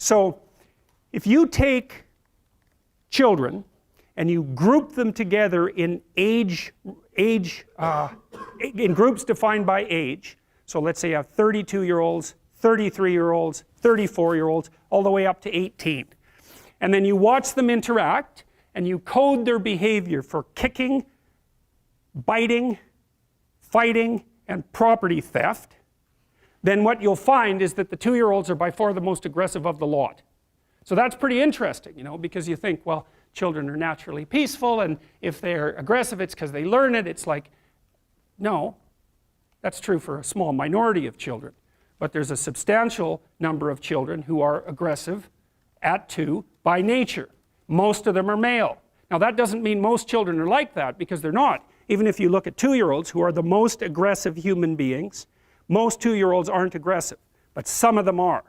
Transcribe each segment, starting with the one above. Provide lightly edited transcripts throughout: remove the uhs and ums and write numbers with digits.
So if you take children and you group them together in in groups defined by age, so let's say you have 32-year-olds, 33-year-olds, 34-year-olds, all the way up to 18. And then you watch them interact, and you code their behavior for kicking, biting, fighting, and property theft, then what you'll find is that the 2-year-olds are by far the most aggressive of the lot. So that's pretty interesting, you know, because you think, well, children are naturally peaceful, and if they're aggressive, it's because they learn it. It's like, no, that's true for a small minority of children. But there's a substantial number of children who are aggressive at 2 by nature. Most of them are male. Now that doesn't mean most children are like that, because they're not. Even if you look at 2-year-olds who are the most aggressive human beings, most 2-year-olds aren't aggressive, but some of them are.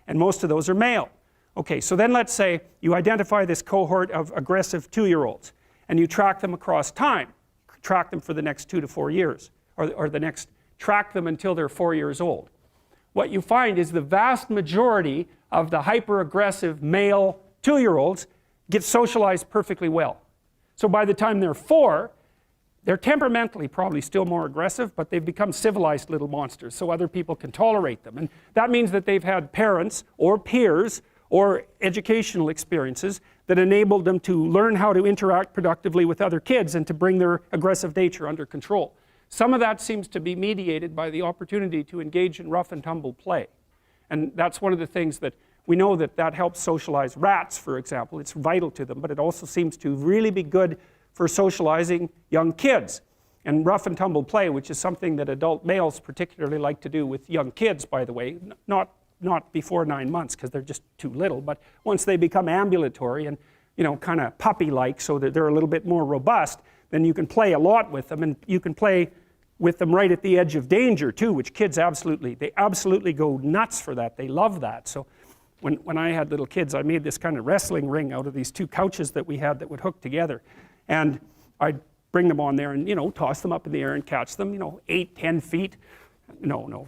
And most of those are male. Okay, so then let's say you identify this cohort of aggressive 2-year-olds and you track them across time. Track them for the next 2 to 4 years, or track them until they're 4 years old. What you find is the vast majority of the hyper-aggressive male 2-year-olds get socialized perfectly well. So by the time they're 4, they're temperamentally probably still more aggressive, but they've become civilized little monsters, so other people can tolerate them. And that means that they've had parents or peers or educational experiences that enabled them to learn how to interact productively with other kids and to bring their aggressive nature under control. Some of that seems to be mediated by the opportunity to engage in rough and tumble play. And that's one of the things that we know that helps socialize rats, for example. It's vital to them, but it also seems to really be good for socializing young kids. And rough and tumble play, which is something that adult males particularly like to do with young kids, by the way, not before 9 months because they're just too little, but once they become ambulatory and, you know, kind of puppy-like so that they're a little bit more robust, then you can play a lot with them, and you can play with them right at the edge of danger too, which kids they absolutely go nuts for that. They love that. So when I had little kids, I made this kind of wrestling ring out of these 2 couches that we had that would hook together. And I'd bring them on there and, you know, toss them up in the air and catch them, you know, 8, 10 feet. No,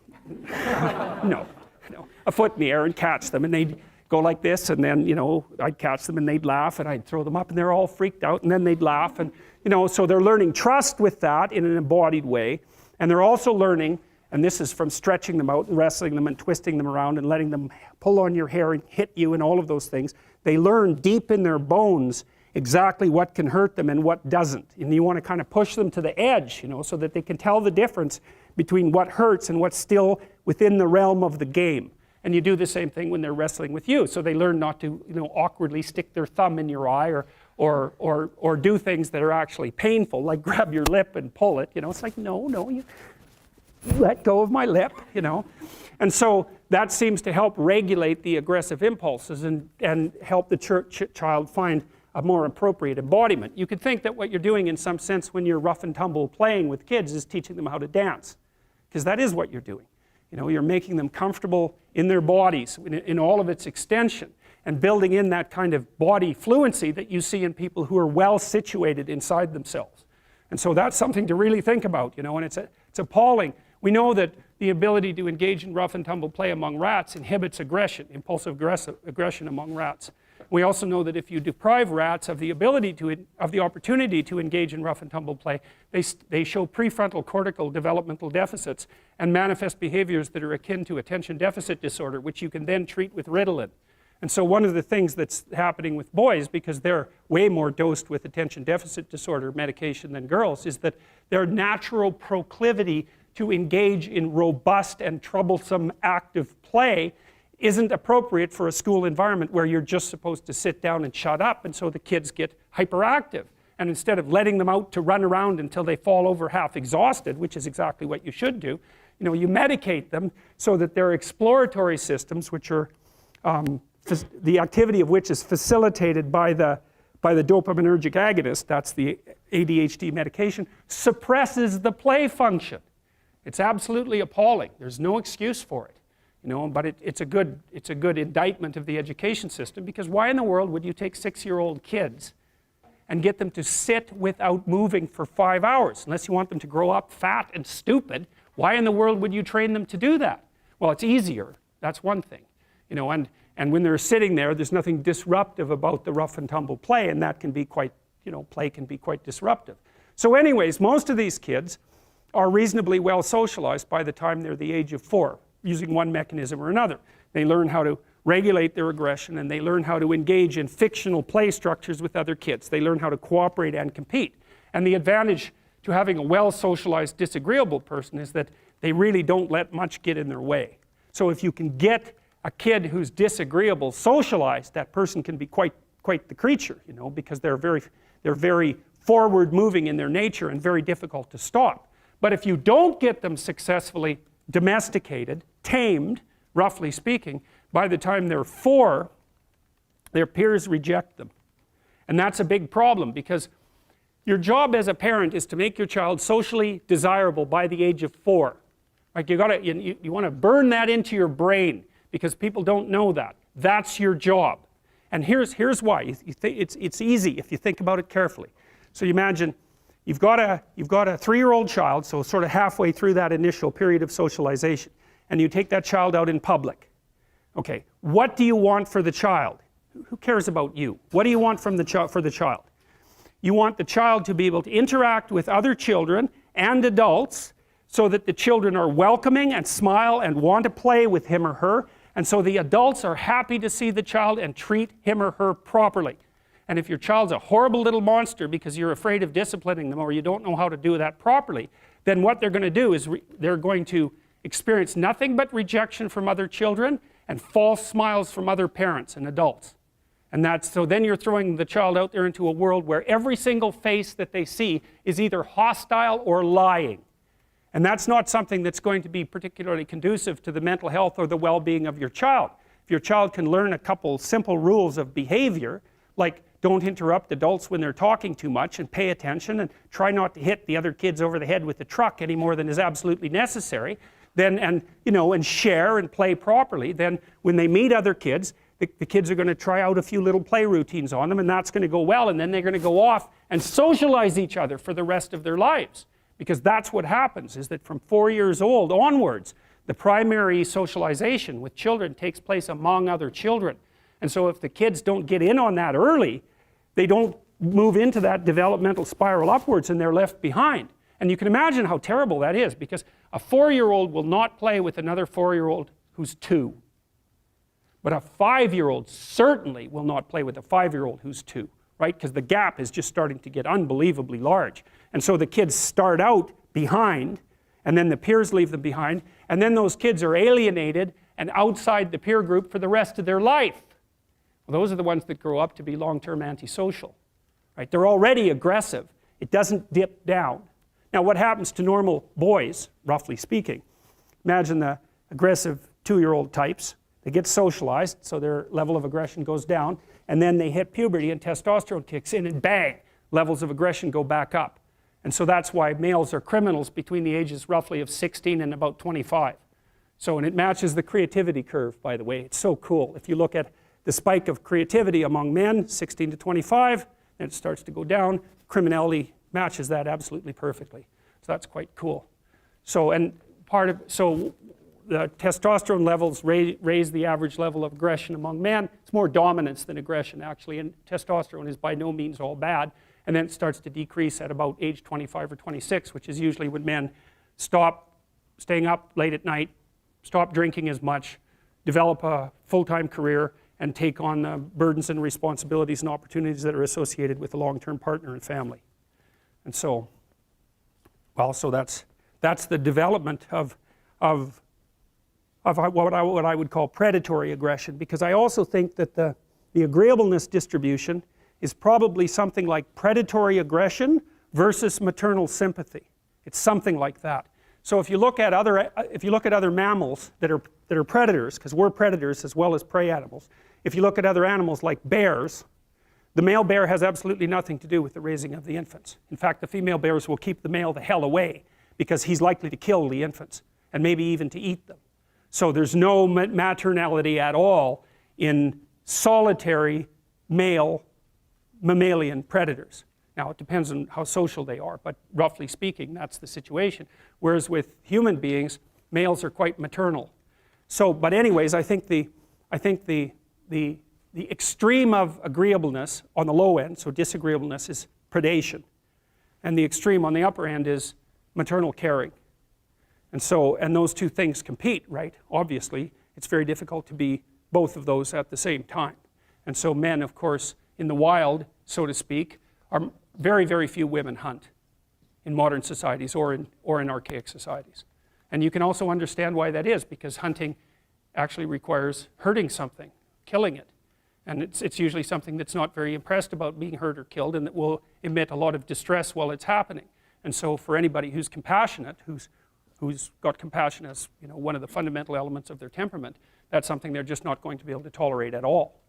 a foot in the air and catch them, and they'd go like this, and then, you know, I'd catch them and they'd laugh, and I'd throw them up and they're all freaked out, and then they'd laugh, and, you know, so they're learning trust with that in an embodied way, and they're also learning, and this is from stretching them out and wrestling them and twisting them around and letting them pull on your hair and hit you and all of those things. They learn deep in their bones exactly what can hurt them and what doesn't, and you want to kind of push them to the edge, you know, so that they can tell the difference between what hurts and what's still within the realm of the game. And you do the same thing when they're wrestling with you, so they learn not to, you know, awkwardly stick their thumb in your eye or do things that are actually painful, like grab your lip and pull it. You know, it's like, no, you let go of my lip, you know. And so that seems to help regulate the aggressive impulses and help the child find a more appropriate embodiment. You could think that what you're doing in some sense when you're rough and tumble playing with kids is teaching them how to dance, because that is what you're doing. You know, you're making them comfortable in their bodies in all of its extension, and building in that kind of body fluency that you see in people who are well situated inside themselves. And so that's something to really think about, you know, and it's appalling. We know that the ability to engage in rough and tumble play among rats inhibits aggression, impulsive aggression among rats. We also know that if you deprive rats of the opportunity to engage in rough and tumble play, they show prefrontal cortical developmental deficits and manifest behaviors that are akin to attention deficit disorder, which you can then treat with Ritalin. And so one of the things that's happening with boys, because they're way more dosed with attention deficit disorder medication than girls, is that their natural proclivity to engage in robust and troublesome active play isn't appropriate for a school environment where you're just supposed to sit down and shut up, and so the kids get hyperactive. And instead of letting them out to run around until they fall over half exhausted, which is exactly what you should do, you know, you medicate them so that their exploratory systems, which are the activity of which is facilitated by the dopaminergic agonist, that's the ADHD medication, suppresses the play function. It's absolutely appalling. There's no excuse for it. You know, but it's a good indictment of the education system, because why in the world would you take 6-year-old kids and get them to sit without moving for 5 hours? Unless you want them to grow up fat and stupid, why in the world would you train them to do that? Well, it's easier. That's one thing. You know, and when they're sitting there, there's nothing disruptive about the rough and tumble play, and that can be quite, you know, play can be quite disruptive. So anyways, most of these kids are reasonably well socialized by the time they're the age of 4, using one mechanism or another. They learn how to regulate their aggression, and they learn how to engage in fictional play structures with other kids. They learn how to cooperate and compete. And the advantage to having a well-socialized disagreeable person is that they really don't let much get in their way. So if you can get a kid who's disagreeable socialized, that person can be quite the creature, you know, because they're very forward moving in their nature and very difficult to stop. But if you don't get them successfully domesticated, tamed, roughly speaking, by the time they're 4, their peers reject them. And that's a big problem, because your job as a parent is to make your child socially desirable by the age of 4. Like you want to burn that into your brain, because people don't know that. That's your job. And here's why. It's easy if you think about it carefully. So you imagine you've got a 3-year-old child, so sort of halfway through that initial period of socialization, and you take that child out in public. Okay, what do you want for the child? Who cares about you? What do you want from for the child? You want the child to be able to interact with other children and adults so that the children are welcoming and smile and want to play with him or her, and so the adults are happy to see the child and treat him or her properly. And if your child's a horrible little monster because you're afraid of disciplining them or you don't know how to do that properly, then what they're going to do is they're going to experience nothing but rejection from other children and false smiles from other parents and adults. And so then you're throwing the child out there into a world where every single face that they see is either hostile or lying. And that's not something that's going to be particularly conducive to the mental health or the well-being of your child. If your child can learn a couple simple rules of behavior, like don't interrupt adults when they're talking too much, and pay attention, and try not to hit the other kids over the head with the truck any more than is absolutely necessary, then, and share and play properly, then when they meet other kids, the kids are going to try out a few little play routines on them, and that's going to go well, and then they're going to go off and socialize each other for the rest of their lives. Because that's what happens, is that from 4 years old onwards, the primary socialization with children takes place among other children. And so if the kids don't get in on that early, they don't move into that developmental spiral upwards, and they're left behind. And you can imagine how terrible that is, because a 4-year-old will not play with another 4-year-old who's 2. But a 5-year-old certainly will not play with a 5-year-old who's 2, right? Because the gap is just starting to get unbelievably large. And so the kids start out behind, and then the peers leave them behind, and then those kids are alienated and outside the peer group for the rest of their life. Well, those are the ones that grow up to be long-term antisocial, right? They're already aggressive. It doesn't dip down. Now, what happens to normal boys, roughly speaking? Imagine the aggressive 2-year-old types. They get socialized, so their level of aggression goes down, and then they hit puberty and testosterone kicks in, and bang, levels of aggression go back up. And so that's why males are criminals between the ages roughly of 16 and about 25. So, and it matches the creativity curve, by the way. It's so cool. If you look at the spike of creativity among men, 16 to 25, then it starts to go down. Criminality matches that absolutely perfectly. So that's quite cool. So, and so the testosterone levels raise the average level of aggression among men. It's more dominance than aggression, actually, and testosterone is by no means all bad. And then it starts to decrease at about age 25 or 26, which is usually when men stop staying up late at night, stop drinking as much, develop a full-time career, and take on the burdens and responsibilities and opportunities that are associated with a long-term partner and family. And so, well, so that's the development of what I would call predatory aggression, because I also think that the agreeableness distribution is probably something like predatory aggression versus maternal sympathy. It's something like that. So if you look at other mammals that are predators, because we're predators as well as prey animals, if you look at other animals like bears, the male bear has absolutely nothing to do with the raising of the infants. In fact, the female bears will keep the male the hell away because he's likely to kill the infants and maybe even to eat them. So there's no maternality at all in solitary male mammalian predators. Now, it depends on how social they are, but roughly speaking, that's the situation. Whereas with human beings, males are quite maternal. So, but anyways, I think I think the extreme of agreeableness on the low end, so disagreeableness, is predation. And the extreme on the upper end is maternal caring. And those two things compete, right? Obviously, it's very difficult to be both of those at the same time. And so men, of course, in the wild, so to speak, are very, very few women hunt in modern societies or in archaic societies. And you can also understand why that is, because hunting actually requires hurting something, killing it. And it's usually something that's not very impressed about being hurt or killed, and that will emit a lot of distress while it's happening. And so for anybody who's compassionate, who's got compassion as, you know, one of the fundamental elements of their temperament, that's something they're just not going to be able to tolerate at all.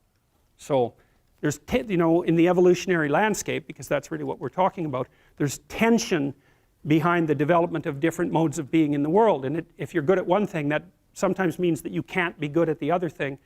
So there's, you know, in the evolutionary landscape, because that's really what we're talking about, there's tension behind the development of different modes of being in the world. And if you're good at one thing, that sometimes means that you can't be good at the other thing.